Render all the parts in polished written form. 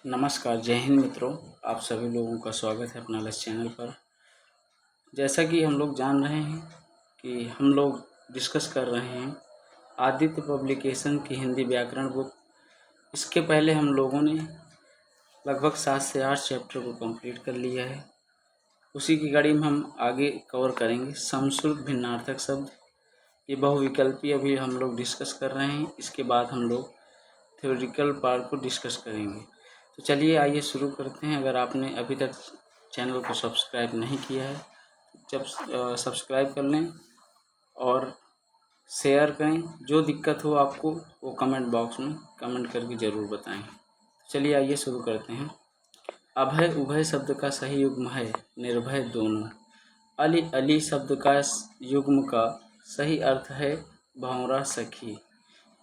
नमस्कार, जय हिंद मित्रों। आप सभी लोगों का स्वागत है अपना इस चैनल पर। जैसा कि हम लोग जान रहे हैं कि हम लोग डिस्कस कर रहे हैं आदित्य पब्लिकेशन की हिंदी व्याकरण बुक। इसके पहले हम लोगों ने लगभग 7 से 8 चैप्टर को कंप्लीट कर लिया है। उसी की कड़ी में हम आगे कवर करेंगे समश्रुत भिन्नार्थक शब्द। ये बहुविकल्पी अभी हम लोग डिस्कस कर रहे हैं। इसके बाद हम लोग थ्योरेटिकल पार्ट को डिस्कस करेंगे। तो चलिए आइए शुरू करते हैं। अगर आपने अभी तक चैनल को सब्सक्राइब नहीं किया है जब सब्सक्राइब कर लें और शेयर करें। जो दिक्कत हो आपको वो कमेंट बॉक्स में कमेंट करके ज़रूर बताएं। चलिए आइए शुरू करते हैं। अभय उभय शब्द का सही युग्म है निर्भय दोनों। अली अली शब्द का युग्म का सही अर्थ है भंवरा सखी।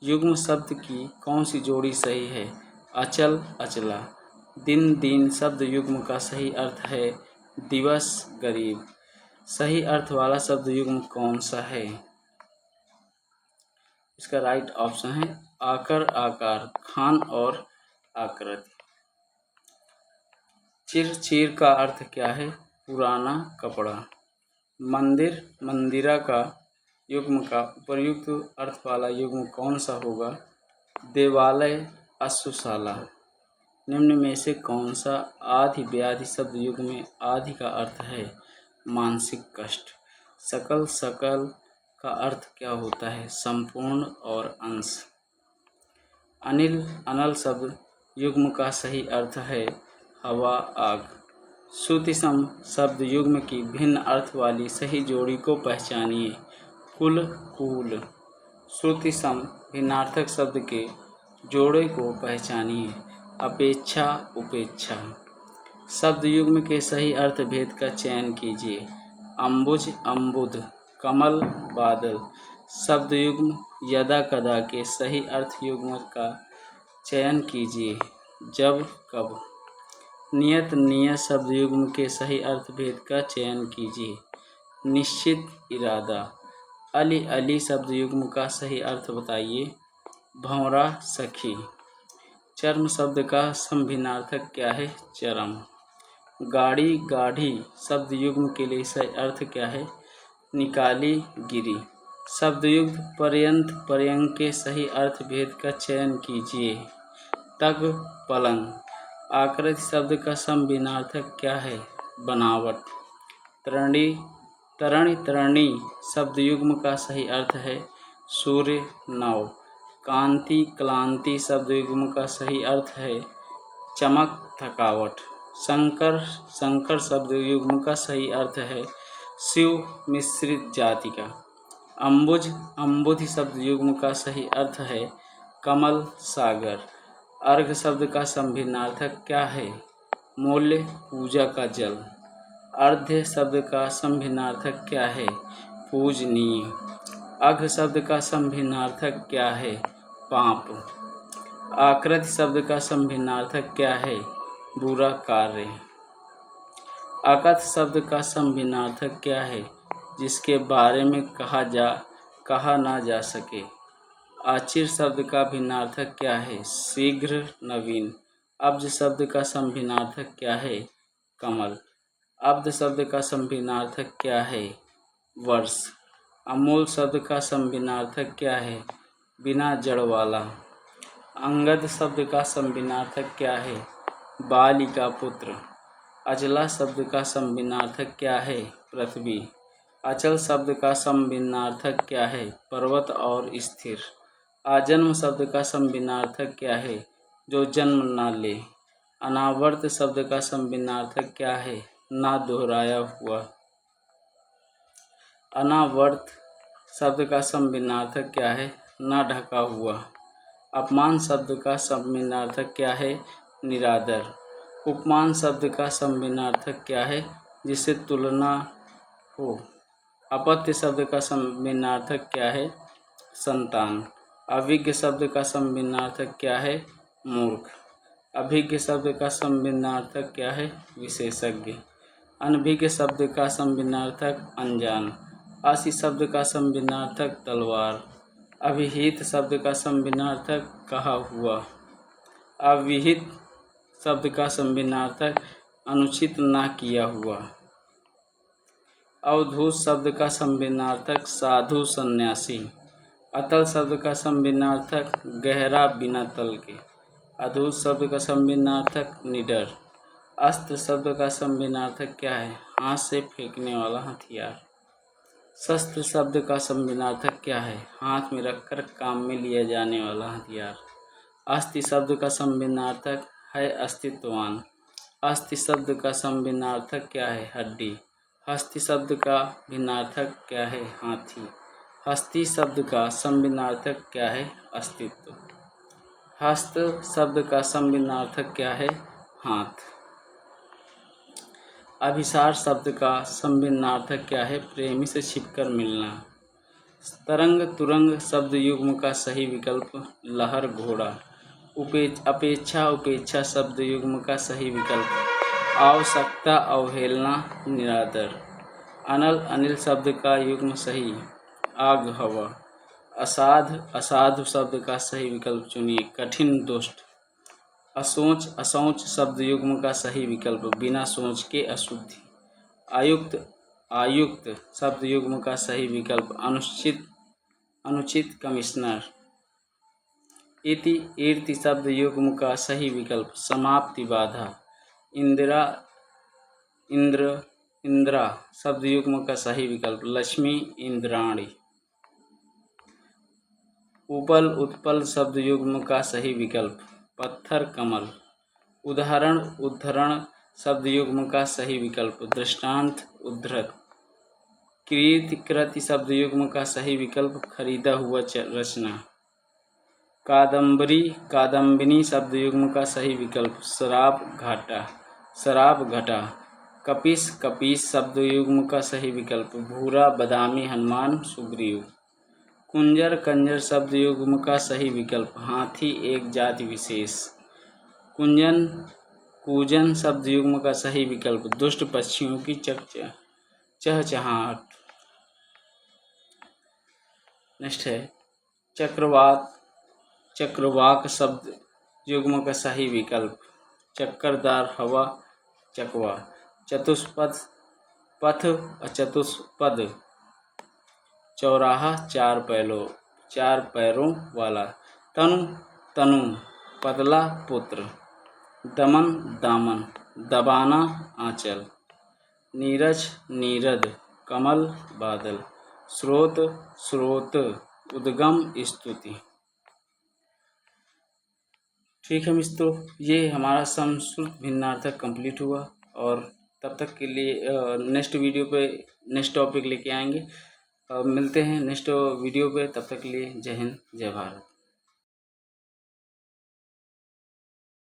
युग्म शब्द की कौन सी जोड़ी सही है अचल अचला। दिन दीन शब्द युग्म का सही अर्थ है दिवस गरीब। सही अर्थ वाला शब्द युग्म कौन सा है? इसका राइट ऑप्शन है आकर आकार, खान और आकृति। चिर चीर का अर्थ क्या है पुराना कपड़ा। मंदिर मंदिरा का युग्म का उपयुक्त अर्थ वाला युग्म कौन सा होगा देवालय अश्वशाला। निम्न में से कौन सा आधि व्याधि शब्द युग में आधि का अर्थ है मानसिक कष्ट। सकल सकल का अर्थ क्या होता है संपूर्ण और अंश। अनिल अनल शब्द युग्म का सही अर्थ है हवा आग। श्रुतिसम शब्द युग्म की भिन्न अर्थ वाली सही जोड़ी को पहचानिए कुल कूल। श्रुतिसम भिन्नार्थक शब्द के जोड़े को पहचानिए अपेक्षा उपेक्षा। शब्द युग्म के सही अर्थ भेद का चयन कीजिए अम्बुज अम्बुद कमल बादल। शब्द युग्म यदा कदा के सही अर्थ युग्म का चयन कीजिए जब कब। नियत नियत शब्द युग्म के सही अर्थ भेद का चयन कीजिए निश्चित इरादा। अली अली शब्द युग्म का सही अर्थ बताइए भंवरा सखी। चर्म शब्द का समभिन्नार्थक क्या है चरम। गाड़ी गाढ़ी शब्द युग्म के लिए सही अर्थ क्या है निकाली गिरी। शब्द युग्म पर्यंत पर्यंक के सही अर्थ भेद का चयन कीजिए तग पलंग। आकृति शब्द का समभिन्नार्थक क्या है बनावट। तरणी तरणि तरणी शब्द युग्म का सही अर्थ है सूर्य नव। कांति क्लांति शब्द युग्म का सही अर्थ है चमक थकावट। शंकर शंकर शब्द युग्म का सही अर्थ है शिव मिश्रित जाति का। अम्बुज अम्बुधि शब्द युग्म का सही अर्थ है कमल सागर। अर्घ शब्द का समभिन्नार्थक क्या है मूल्य पूजा का जल। अर्ध्य शब्द का समभिन्नार्थक क्या है पूजनीय। अघ शब्द का समभिन्नार्थक क्या है पाप। आकृति शब्द का समभिन्नार्थक क्या है बुरा कार्य। अकथ शब्द का समभिन्नार्थक क्या है जिसके बारे में कहा ना जा सके। आचिर शब्द का भिन्नार्थक क्या है शीघ्र नवीन। अब्ज शब्द का समभिन्नार्थक क्या है कमल। अब्द शब्द का समभिन्नार्थक क्या है वर्ष। अमूल शब्द का समभिन्नार्थक क्या है बिना जड़ वाला। अंगद शब्द का समभिन्नार्थक क्या है बालिका पुत्र। अचला शब्द का समभिन्नार्थक क्या है पृथ्वी। अचल शब्द का समभिन्नार्थक क्या है पर्वत और स्थिर। आजन्म शब्द का समभिन्नार्थक क्या है जो जन्म ना ले। अनावर्त शब्द का समभिन्नार्थक क्या है ना दोहराया हुआ। अनावर्त शब्द का समभिन्नार्थक क्या है ना ढका हुआ। अपमान शब्द का समभिन्नार्थक क्या है निरादर। उपमान शब्द का समभिन्नार्थक क्या है जिससे तुलना हो। अपत्य शब्द का समभिन्नार्थक क्या है संतान। अभिज्ञ शब्द का समभिन्नार्थक क्या है मूर्ख। अभिज्ञ शब्द का समभिन्नार्थक क्या है विशेषज्ञ। अनभिज्ञ शब्द का समभिन्नार्थक अनजान। असी शब्द का समभिन्नार्थक तलवार। अभिहित शब्द का समभिन्नार्थक कहा हुआ। अविहित शब्द का संविनार्थक अनुचित ना किया हुआ। अवधूत शब्द का संविनार्थक साधु सन्यासी। अतल शब्द का संविनार्थक गहरा बिना तल के। अधूत शब्द का संविनार्थक निडर। अस्त्र शब्द का संविनार्थक क्या है? हाथ से फेंकने वाला हथियार। शस्त्र शब्द का संविनार्थक क्या है? हाथ में रखकर काम में लिया जाने वाला हथियार। अस्थि शब्द का संविनार्थक है अस्तित्ववान। अस्थि शब्द का संविनार्थक क्या है? हड्डी। हस्ति शब्द का भिन्नार्थक क्या है? हाथी। हस्ती शब्द का संविनार्थक क्या है? अस्तित्व। हस्त शब्द का संविनार्थक क्या है? हाथ। अभिसार शब्द का संविनार्थक क्या है? प्रेमी से छिपकर मिलना। तरंग तुरंग शब्द युग्म का सही विकल्प लहर घोड़ा। अपेक्षा उपेक्षा शब्द युग्म का सही विकल्प आवश्यकता अवहेलना निरादर। अनल अनिल शब्द का युग्म सही आग हवा। असाध असाधु शब्द का सही विकल्प चुनिए कठिन दुष्ट। असोच असोच शब्द युग्म का सही विकल्प बिना सोच के अशुद्धि। आयुक्त आयुक्त शब्द युग्म का सही विकल्प अनुचित कमिश्नर। इति ईर्ति शब्द युग्म का सही विकल्प समाप्ति बाधा। इंदिरा इंद्रा शब्द युग्म का सही विकल्प लक्ष्मी इंद्राणी। उपल उत्पल शब्द युग्म का सही विकल्प पत्थर कमल। उदाहरण उद्धरण शब्द युग्म का सही विकल्प दृष्टांत उद्धृत। कृति कृति शब्द युग्म का सही विकल्प खरीदा हुआ रचना। कादम्बरी कादम्बिनी शब्द युग्म का सही विकल्प शराब घटा। कपिस कपीस शब्द युग्म का सही विकल्प भूरा बदामी हनुमान सुग्रीव। कुंजर कंजर शब्द युग्म का सही विकल्प हाथी एक जाति विशेष। कुंजन कूजन शब्द युग्म का सही विकल्प दुष्ट पक्षियों की चहचहाहट। नेक्स्ट है चक्रवाक शब्द युग्म का सही विकल्प चक्करदार हवा चकवा। चतुष्पद पथ चतुष्पद चौराहा चार पैरों वाला। तनु पतला पुत्र। दमन दामन दबाना आंचल। नीरज नीरद कमल बादल। स्रोत उद्गम स्तुति। ठीक है मित्रों, ये हमारा संस्कृत भिन्नार्थक कंप्लीट हुआ और तब तक के लिए नेक्स्ट वीडियो पे नेक्स्ट टॉपिक लेके आएंगे। मिलते हैं नेक्स्ट वीडियो पे, तब तक के लिए जय हिंद जय भारत।